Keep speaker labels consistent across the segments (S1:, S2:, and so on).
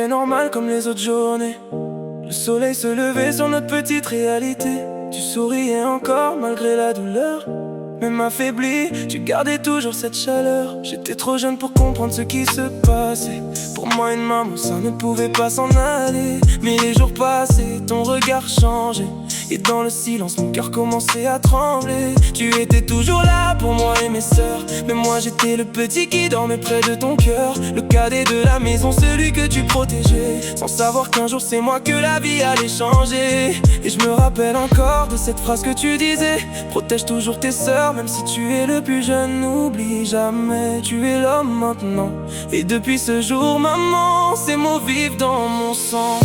S1: journée normale comme les autres journées. Le soleil se levait sur notre petite réalité. Tu souriais encore malgré la douleur. Même affaibli, tu gardais toujours cette chaleur. J'étais trop jeune pour comprendre ce qui se passait. Pour moi une maman, ça ne pouvait pas s'en aller. Mais les jours passaient, ton regard changeait. Et dans le silence, mon cœur commençait à trembler. Tu étais toujours là pour moi et mes sœurs. Mais moi j'étais le petit qui dormait près de ton cœur. Le cadet de la maison, celui que tu protégeais. Sans savoir qu'un jour c'est moi que la vie allait changer. Et je me rappelle encore de cette phrase que tu disais: protège toujours tes sœurs, même si tu es le plus jeune, n'oublie jamais, tu es l'homme maintenant. Et depuis ce jour, maman, ces mots vivent dans mon sang.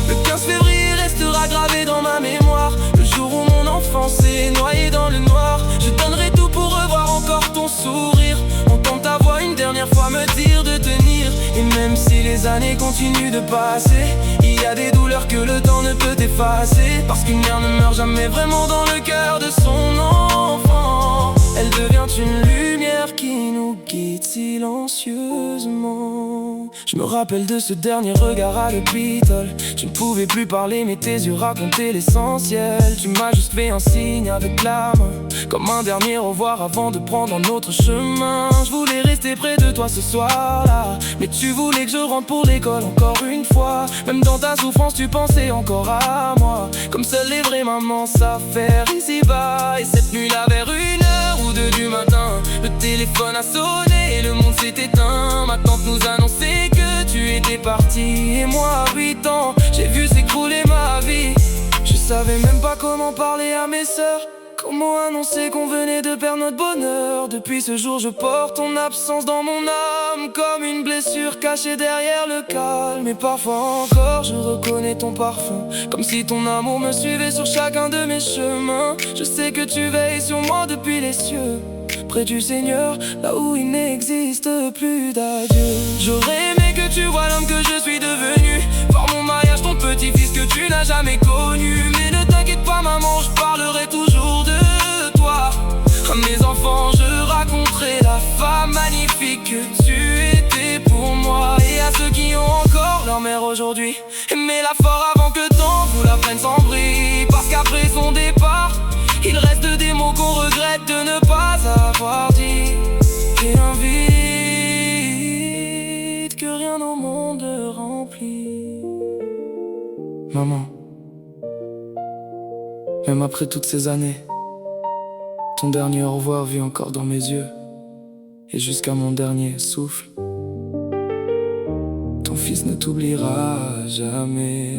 S1: Le 15 février restera gravé dans ma mémoire. Le jour où mon enfance est noyée dans le noir. Je donnerai tout pour revoir encore ton sourire. Entendre ta voix une dernière fois me dire de tenir. Et même si les années continuent de passer, il y a des douleurs que le temps ne peut effacer. Parce qu'une mère ne meurt jamais vraiment dans le cœur de son enfant. Elle devient une lumière qui nous guide silencieusement. Je me rappelle de ce dernier regard à l'hôpital. Tu ne pouvais plus parler mais tes yeux racontaient l'essentiel. Tu m'as juste fait un signe avec la main, comme un dernier au revoir avant de prendre un autre chemin. Je voulais rester près de toi ce soir-là, mais tu voulais que je rentre pour l'école encore une fois. Même dans ta souffrance tu pensais encore à moi, comme seules les vraies mamans savent faire ici-bas. Et cette nuit-là vers 1h ou 2 du matin, le téléphone a sonné et le monde s'est éteint. Ma tante nous annonçait que tu étais parti. Et moi à 8 ans, j'ai vu s'écrouler ma vie. Je savais même pas comment parler à mes sœurs, comment annoncer qu'on venait de perdre notre bonheur. Depuis ce jour je porte ton absence dans mon âme, comme une blessure cachée derrière le calme. Et parfois encore je reconnais ton parfum, comme si ton amour me suivait sur chacun de mes chemins. Je sais que tu veilles sur moi depuis les cieux, près du Seigneur, là où il n'existe plus d'adieu. J'aurais aimé que tu vois l'homme que je suis devenu, voir mon mariage, ton petit-fils que tu n'as jamais connu. Mais ne t'inquiète pas maman, je parlerai toujours de toi. À mes enfants je raconterai la femme magnifique que tu étais pour moi. Et à ceux qui ont encore leur mère aujourd'hui, aimez-la fort avant que tant vous la prenne sans bris. Parce qu'après son départ, il reste des mots qu'on regrette de ne pas avoir dit. Et un vide que rien au monde ne remplit. Maman, même après toutes ces années, ton dernier au revoir vit encore dans mes yeux. Et jusqu'à mon dernier souffle, ton fils ne t'oubliera jamais.